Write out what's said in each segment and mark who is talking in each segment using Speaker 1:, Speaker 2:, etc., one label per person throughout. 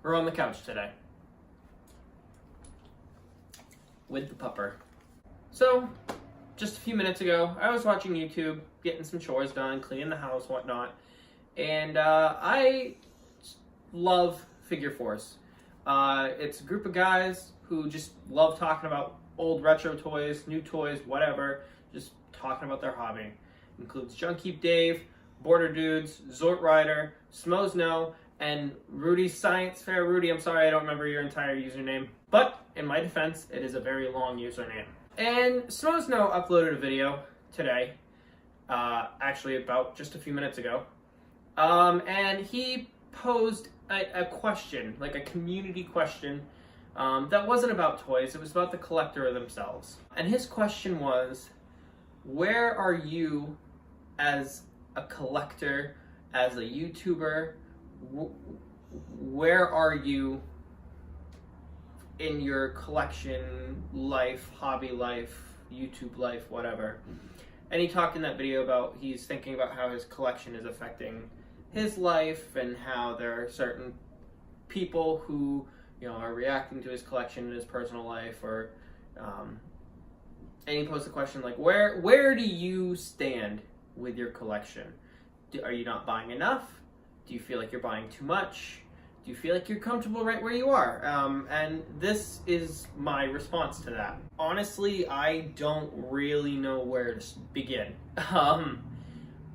Speaker 1: We're on the couch today with the pupper. So, just a few minutes ago, I was watching YouTube, getting some chores done, cleaning the house, whatnot, and I love Figure Force. It's a group of guys who just love talking about old retro toys, new toys, whatever, just talking about their hobby. Includes Junkeep Dave, Border Dudes, Zort Rider, SMSNO, and Rudy's Science Fair. Rudy, I'm sorry I don't remember your entire username, but in my defense, it is a very long username. And SMSNO uploaded a video today, actually about just a few minutes ago, and he posed a question, like a community question, that wasn't about toys, it was about the collector themselves. And his question was, where are you as a collector, as a YouTuber? Where are you in your collection life, hobby life, YouTube life, whatever? And he talked in that video about he's thinking about how his collection is affecting his life and how there are certain people who, are reacting to his collection in his personal life, or and he posed a question like, where do you stand with your collection? Are you not buying enough? Do you feel like you're buying too much? Do you feel like you're comfortable right where you are? And this is my response to that. Honestly, I don't really know where to begin.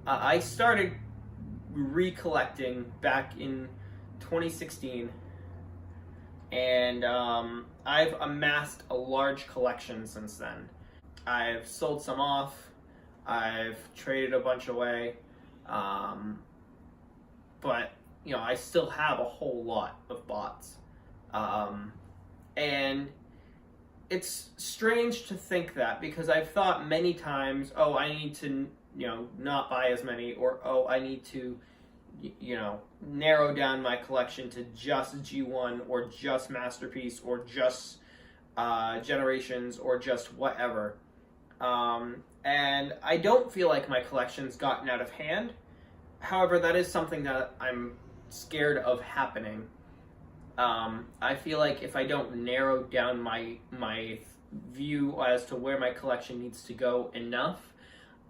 Speaker 1: I started recollecting back in 2016, and I've amassed a large collection since then. I've sold some off, I've traded a bunch away, but I still have a whole lot of bots. And it's strange to think that, because I've thought many times, oh, I need to, not buy as many, or, oh, I need to, narrow down my collection to just G1, or just Masterpiece, or just Generations, or just whatever. And I don't feel like my collection's gotten out of hand. However, that is something that I'm scared of happening. I feel like if I don't narrow down my view as to where my collection needs to go enough,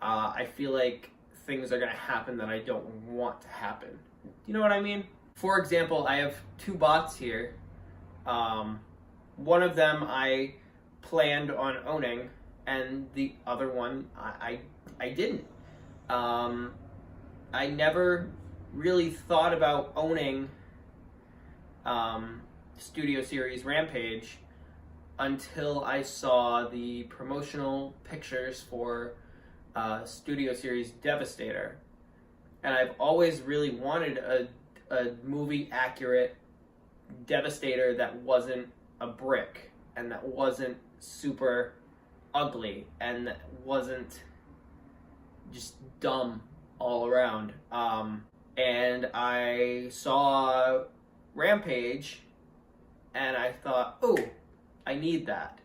Speaker 1: I feel like things are going to happen that I don't want to happen. Do you know what I mean? For example, I have two bots here. One of them I planned on owning, and the other one I didn't. I never really thought about owning Studio Series Rampage until I saw the promotional pictures for Studio Series Devastator. And I've always really wanted a movie accurate Devastator that wasn't a brick, and that wasn't super ugly, and that wasn't just dumb all around. And I saw Rampage, and I thought, oh, I need that.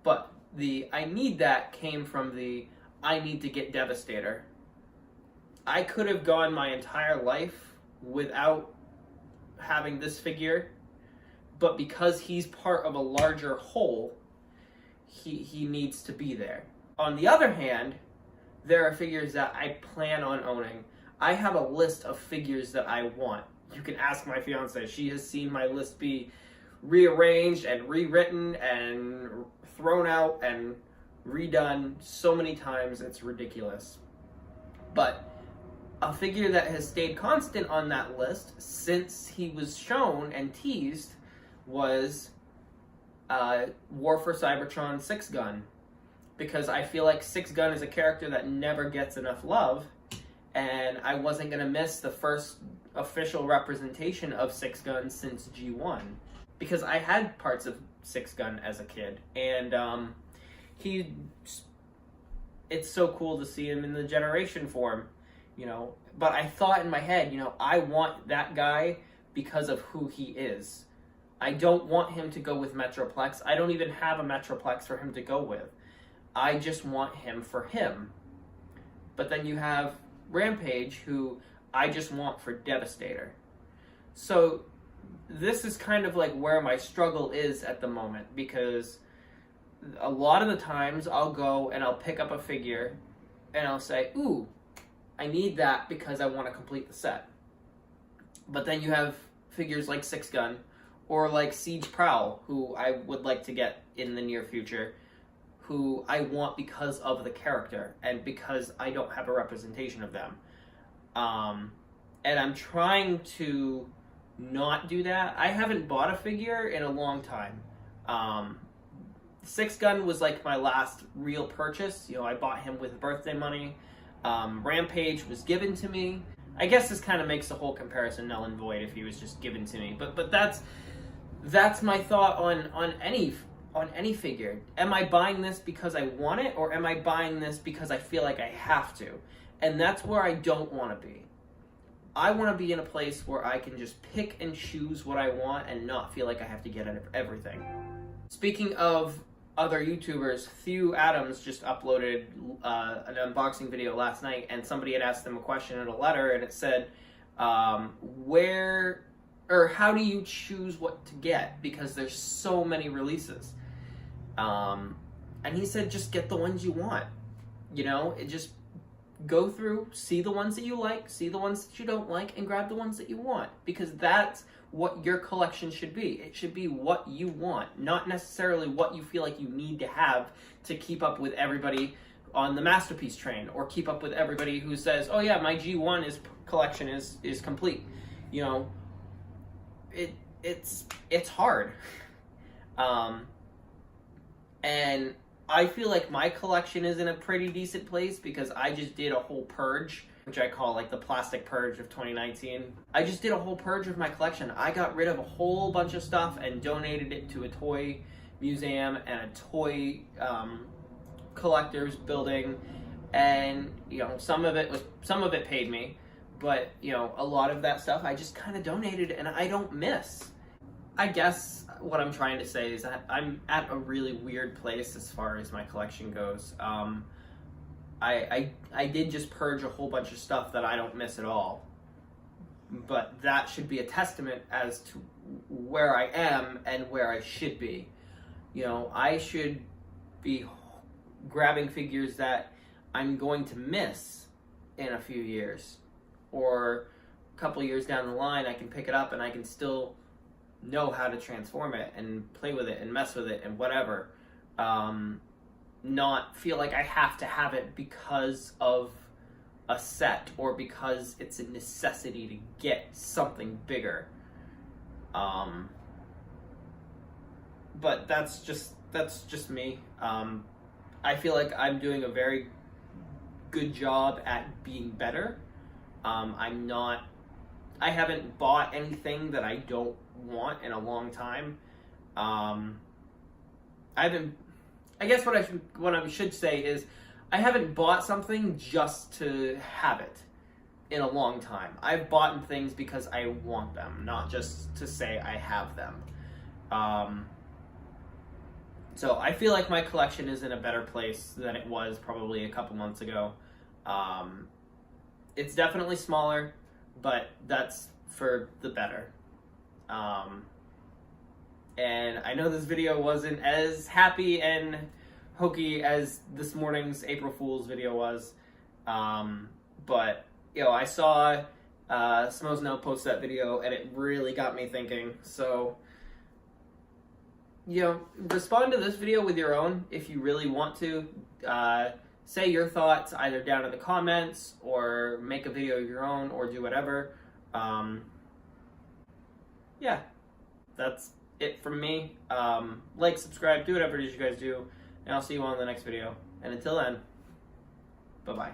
Speaker 1: But the I need that came from the I need to get Devastator. I could have gone my entire life without having this figure, but because he's part of a larger whole, he needs to be there. On the other hand, there are figures that I plan on owning. I have a list of figures that I want. You can ask my fiance. She has seen my list be rearranged and rewritten and thrown out and redone so many times, it's ridiculous. But a figure that has stayed constant on that list since he was shown and teased was War for Cybertron 6 Gun. Because I feel like 6 Gun is a character that never gets enough love, and I wasn't going to miss the first official representation of 6 Gun since G1. Because I had parts of 6 Gun as a kid, and it's so cool to see him in the Generation form, But I thought in my head, I want that guy because of who he is. I don't want him to go with Metroplex. I don't even have a Metroplex for him to go with. I just want him for him. But then you have Rampage, who I just want for Devastator. So this is kind of like where my struggle is at the moment, because a lot of the times I'll go and I'll pick up a figure and I'll say, ooh, I need that because I want to complete the set. But then you have figures like Six Gun or like Siege Prowl, who I would like to get in the near future, who I want because of the character and because I don't have a representation of them. And I'm trying to not do that. I haven't bought a figure in a long time. Six Gun was like my last real purchase. You know, I bought him with birthday money. Rampage was given to me. I guess this kind of makes the whole comparison null and void if he was just given to me. But that's my thought on any figure. Am I buying this because I want it, or am I buying this because I feel like I have to? And that's where I don't want to be. I want to be in a place where I can just pick and choose what I want and not feel like I have to get everything. Speaking of other YouTubers, Thew Adams just uploaded an unboxing video last night, and somebody had asked them a question in a letter, and it said, how do you choose what to get? Because there's so many releases. And he said, just get the ones you want. You know, just go through, see the ones that you like, see the ones that you don't like, and grab the ones that you want. Because that's what your collection should be. It should be what you want, not necessarily what you feel like you need to have to keep up with everybody on the Masterpiece train, or keep up with everybody who says, oh yeah, my G1 collection is complete. You know, it's hard. And I feel like my collection is in a pretty decent place because I just did a whole purge, which I call like the plastic purge of 2019. I just did a whole purge of my collection. I got rid of a whole bunch of stuff and donated it to a toy museum and a toy collector's building. And, you know, some of it paid me, but, you know, a lot of that stuff I just kind of donated and I don't miss. I guess what I'm trying to say is that I'm at a really weird place as far as my collection goes. I did just purge a whole bunch of stuff that I don't miss at all, but that should be a testament as to where I am and where I should be. You know, I should be grabbing figures that I'm going to miss in a few years, or a couple years down the line I can pick it up and I can still know how to transform it and play with it and mess with it and whatever. Not feel like I have to have it because of a set or because it's a necessity to get something bigger. But that's just me. I feel like I'm doing a very good job at being better. I haven't bought anything that I don't want in a long time. I guess what I should say is I haven't bought something just to have it in a long time. I've bought things because I want them, not just to say I have them. So I feel like my collection is in a better place than it was probably a couple months ago. It's definitely smaller, but that's for the better. And I know this video wasn't as happy and hokey as this morning's April Fool's video was, but, you know, I saw SMSNO post that video and it really got me thinking. So, you know, respond to this video with your own if you really want to. Say your thoughts either down in the comments or make a video of your own or do whatever. Yeah, that's it from me. Like, subscribe, do whatever it is you guys do, and I'll see you on the next video. And until then, bye-bye.